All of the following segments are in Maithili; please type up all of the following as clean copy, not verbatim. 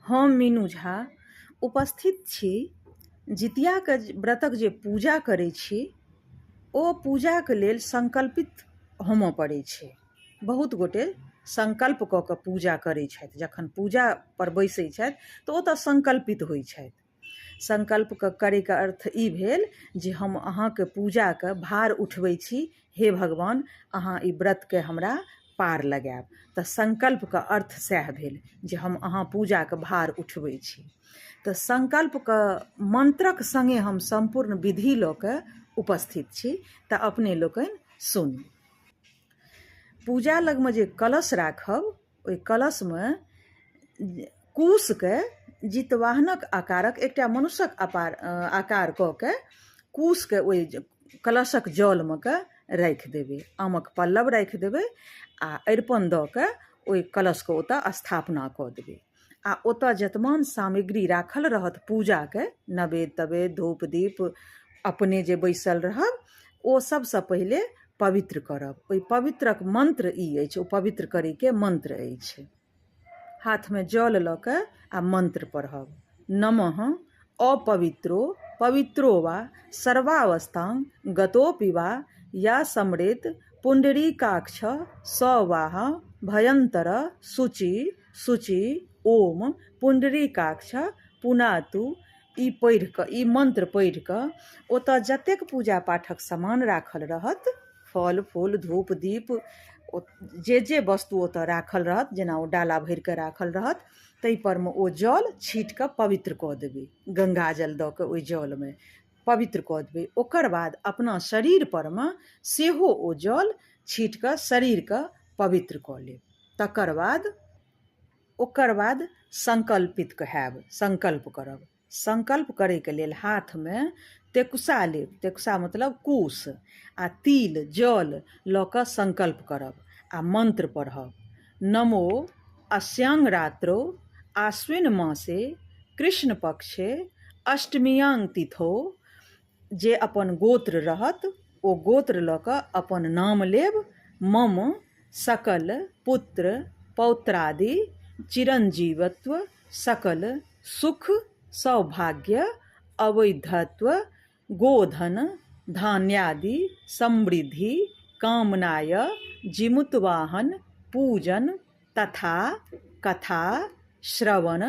हम मीनू झा उपस्थित छी जितियाके व्रतक जे पूजा करै छी ओ पूजाके लेल संकल्पित होमऽ पड़ै छै। बहुत गोटे संकल्प कऽ कऽ पूजा करै छथि। जखन पूजा पर बैसै छथि तऽ ओ तऽ संकल्पित होइ छथि। संकल्प करैके अर्थ ई भेल जे हम अहाँके पूजाके भार उठबै छी, हे भगवान अहाँ ई व्रतके हमरा पार लगाएब। तऽ संकल्पके अर्थ सएह भेल जे हम अहाँ पूजाके भार उठबै छी। तऽ संकल्पके मंत्रक संगे हम संपूर्ण विधि लऽ कऽ उपस्थित छी। तऽ अपने लोकनि सुनी। पूजा लगमे जे कलश राखब, ओहि कलशमे कुशके जितवाहनक आकारक एकटा मनुष्यक आकार कऽ के कुशके ओहि कलशक जलमे के राखि देबै। आमक पल्लव राखि देबै आ अरिपन दऽ कऽ ओहि कलशके ओतऽ स्थापना कऽ देबै। आ ओतऽ जतमान सामग्री राखल रहत पूजाके, नवेद तवेद धूप दीप, अपने जे बैसल रहब, ओ सबसँ पहिले पवित्र करब। ओहि पवित्रक मंत्र ई अछि, ओ पवित्र करैके मंत्र अछि। हाथमे जल लऽ कऽ आ मंत्र पढ़ब। नमः अपवित्रो पवित्रो वा सर्वावस्थां गतोऽपि वा या सम्रेत पुण्डरीकाक्ष स वाह भयंतर शुचि शुचि ओम पुण्डरीकाक्ष पुनातु। ई पढ़ि कऽ, ई मंत्र पढ़ि कऽ ओतऽ जतेक पूजा पाठक सामान राखल रहत, फल फूल धूप दीप, जे वस्तु ओतऽ राखल रहत, जेना ओ डाला भरि कऽ राखल रहत, ताहिपर मे ओ जल छीट कऽ पवित्र कऽ देबै। गंगा जल दऽ कऽ ओहि जलमे पवित्र कऽ देबै। ओकर बाद अपना शरीर परमे सेहो ओ जल छीट कऽ शरीरके पवित्र कऽ लेब। ओकर बाद संकल्पित हैब, संकल्प करब। संकल्प करैके लेल हाथमे तेकुसा लेब, तेकुसा मतलब कुश, आ तिल जल लऽ कऽ संकल्प करब आ मंत्र पढ़ब। नमो अस्यां रात्रौ आश्विन मासे कृष्ण पक्षे अष्टमियां तिथौ। जे अपन गोत्र रहत ओ गोत्र लऽ कऽ अपन नाम लेब। मम सकल पुत्र पौत्रादि चिरंजीवत्व सकल सुख सौभाग्य अवैधत्व गोधन धान्यादि समृद्धि कामनाय जिमुतवाहन पूजन तथा कथा श्रवण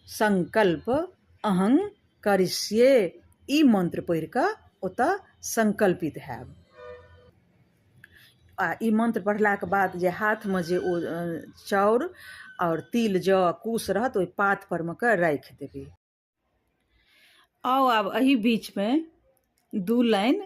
संकल्प अहं करिष्ये। ई मंत्र पढ़ि कऽ ओतऽ संकल्पित हैब। आ ई मंत्र पढ़लाके बाद जे हाथमे जे ओ चाउर और तिल जौ कुश रहत, ओहि पात परमे के राखि देबै। आब एहि बीचमे दू लाइन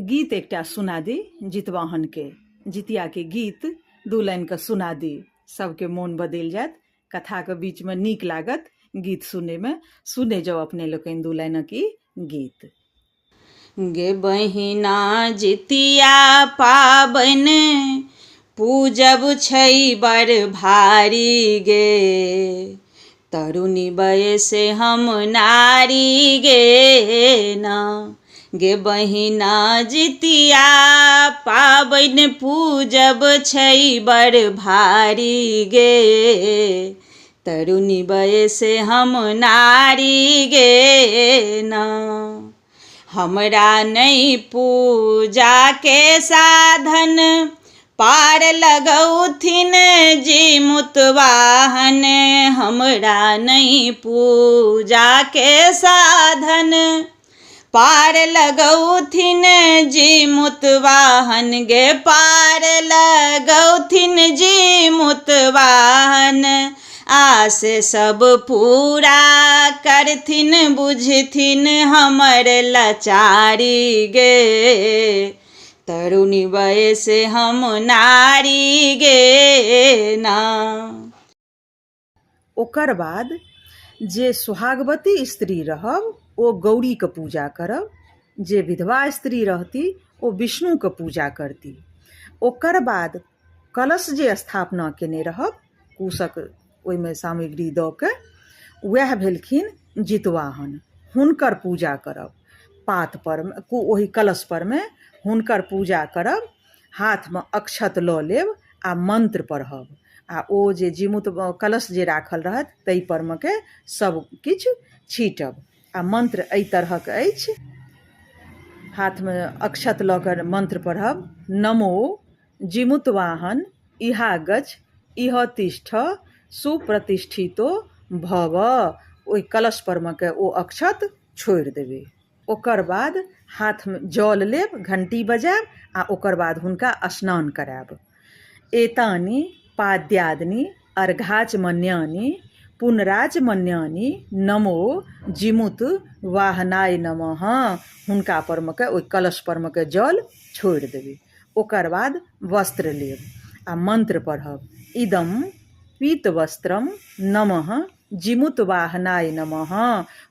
गीत एकटा सुना दी जितवाहनके, जितियाके गीत दू लाइनके सुना दी। सबके मोन बदलि जायत, कथाके बीचमे नीक लागत गीत सुनैमे। सुने जाओ अपने लोकनि दू लाइनक ई गीत। गे बहिना जितिया पाबनि पूजब छै बड़ भारी गे, तरुणी वयसे हम नारी गे ना। गे बहिना जितिया पाबनि पूजब छै बड़ भारी गे, तरुणी वयसे हम नारी गे ना। हमरा नहीं पूजा के साधन पार लगौथिन जिमुतवाहन। हमरा नहीं पूजा के साधन पार लगौथिन जिमुतवाहन गे, पार लगौथिन जिमुतवाहन। आस सब पूरा करथिन बुझथिन हमर लाचारी गे, तरुणी वयसे हम नारी गे ना। ओकर बाद जे सुहागवती स्त्री रहब ओ गौरीके पूजा करब, जे विधवा स्त्री रहती ओ विष्णुके पूजा करती। ओकर बाद कलश जे स्थापना केने रहब कुशक ओहिमे सामग्री दऽ कऽ, वएह भेलखिन जितवाहन। हुनकर पूजा करब, पात पर ओहि कलश परमे हुनकर पूजा करब। हाथमे अक्षत लऽ लेब आ मंत्र पढ़ब। आ ओ जे जीमुत कलश जे राखल रहत ताहि परमे के सब किछु छीटब। आ मंत्र एहि तरहक अछि, हाथमे अक्षत लऽ कऽ मंत्र पढ़ब, नमो जीमुतवाहन इहा गज इह तिष्ठ सुप्रतिष्ठितो भव। ओहि कलश परमे के ओ अक्षत छोड़ि देबै। ओकर बाद हाथमे जल लेब, घंटी बजायब आ ओकर बाद हुनका स्नान करायब। एतानि पाद्यादि अर्घाचमन्यानि पुनराचमन्यानि नमो जीमुत वाहनाय नमः। हुनका परमे के ओहि कलश परमे के जल छोड़ि देबै। ओकर बाद वस्त्र लेब आ मंत्र पढ़ब, इदम पीत वस्त्रम नमः जीमुत वाहनाय नमः।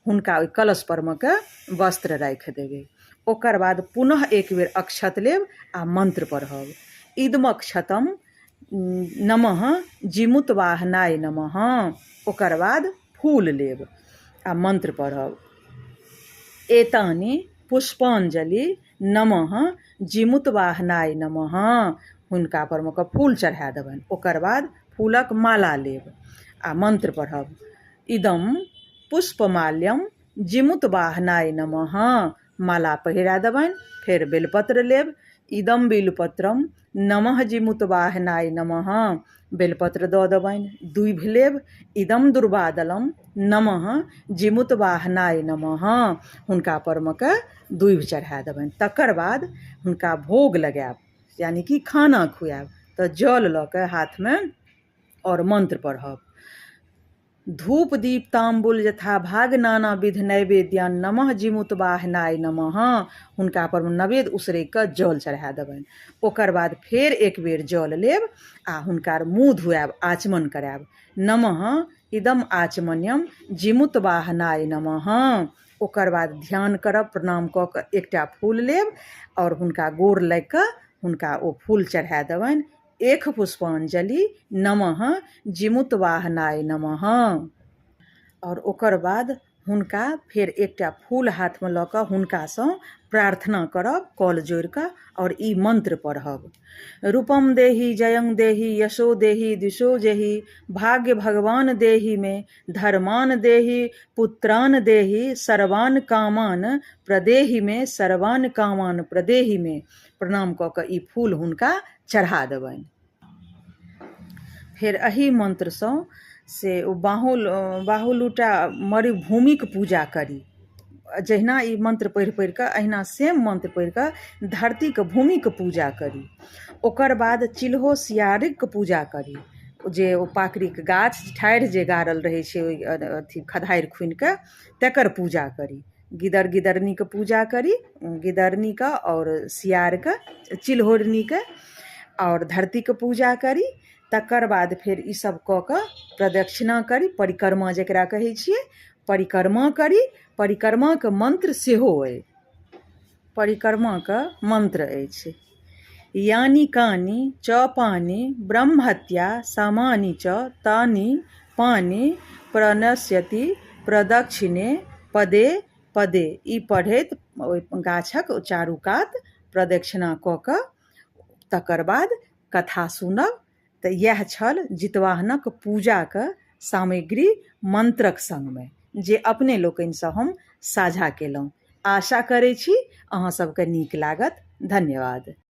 हुनका ओहि कलश परमे के वस्त्र राखि देबै। ओकर बाद पुनः एक बेर अक्षत लेब आ मंत्र पढ़ब, इदमक्षतम नमः जीमुत वाहनाय नमः। ओकर बाद फूल लेब आ मंत्र पढ़ब, एतानि पुष्पांजलि नमः जीमुत वाहनाय नमः। हुनका परमे के फूल चढ़ा देबनि। ओकर बाद फूलक माला लेब आ मंत्र पढ़ब, इदम पुष्पमाल्यम जीमुत वाहनाय नमः। माला पहिरा देबनि। फेर बेलपत्र लेब, इदम बेलपत्रम नमः जीमुत वाहनाय नमः। बेलपत्र दऽ देबनि। दूभि लेब, इदम दुर्वादलम नमः जीमुत वाहनाय नमः। हुनका परमे के दूभि चढ़ा देबनि। तकर बाद हुनका भोग लगायब, यानी कि खाना खुआएब। तऽ जल लऽ के हाथमे और मंत्र पढ़ब, धूप दीप ताम्बुल यथा भाग नाना विध नैवेद्यान नमः जीमुत वाहनाय नमः। हुनका पर नवेद उसरैग कऽ जल चढ़ा देबनि। ओकर बाद फेर एक बेर जल लेब आ हुनकर मुँह धुआएब, आचमन करायब, नमः इदम आचमन्यम जीमुत वाहनाय नमः। ओकर बाद ध्यान करब, प्रणाम कऽ कऽ एकटा फूल लेब और हुनका गोर लागि कऽ हुनका ओ फूल चढ़ा देबनि। एक पुष्पांजलि नमः जीमुत वाहनाय नमः। और ओकर बाद हुनका फेर एकटा फूल हाथमे लऽ कऽ हुनकासँ प्रार्थना करब कल जोड़ि कऽ और ई मंत्र पढ़ब, रूपम देहि जयं देहि यशो देहि दिशो जेहि भाग्य भगवान देहि मे धर्मान देहि पुत्रान देहि सर्वान कामान प्रदेहि मे सर्वान कामान प्रदेहि मे। प्रणाम कऽ कऽ ई फूल हुनका चढ़ा देबनि। फेर एही मंत्रसँ से ओ बाहुलुटा मरुभूमिक पूजा करी। जहिना ई मंत्र पढ़ि पढ़ि कऽ अहिना सेम मंत्र पढ़ि कऽ धरतीके भूमिके पूजा करी। ओकर बाद चिल्हो सियारिक पूजा करी, जे ओ पाकड़िके गाछ ठाढ़ि जे गाड़ल रहै छै ओहि अथी खधारि खुनिके तकर पूजा करी। गिदर गिदरनीके पूजा करी, गिदरनीके और सियारके चिल्होरनीके और धरतीके पूजा करी। तकर बाद फेर ई सब कऽ कऽ प्रदक्षिणा करी, परिक्रमा जकरा कहै छियै, परिक्रमा करी। परिक्रमाके मंत्र सेहो अइ, परिक्रमाके मंत्र अछि, यानि कानि च पानि ब्रह्महत्या सामानि च तानि पानि प्रणश्यति प्रदक्षिणे पदे पदे। ई पढ़ैत ओहि गाछक चारू कात प्रदक्षिणा कऽ कऽ तकर बाद कथा सुनब। तऽ इएह छल जितवाहनक पूजाके सामग्री मंत्रक संगमे, जे अपने लोकनिसँ हम साझा केलहुँ। आशा करै छी अहाँ सबके नीक लागत। धन्यवाद।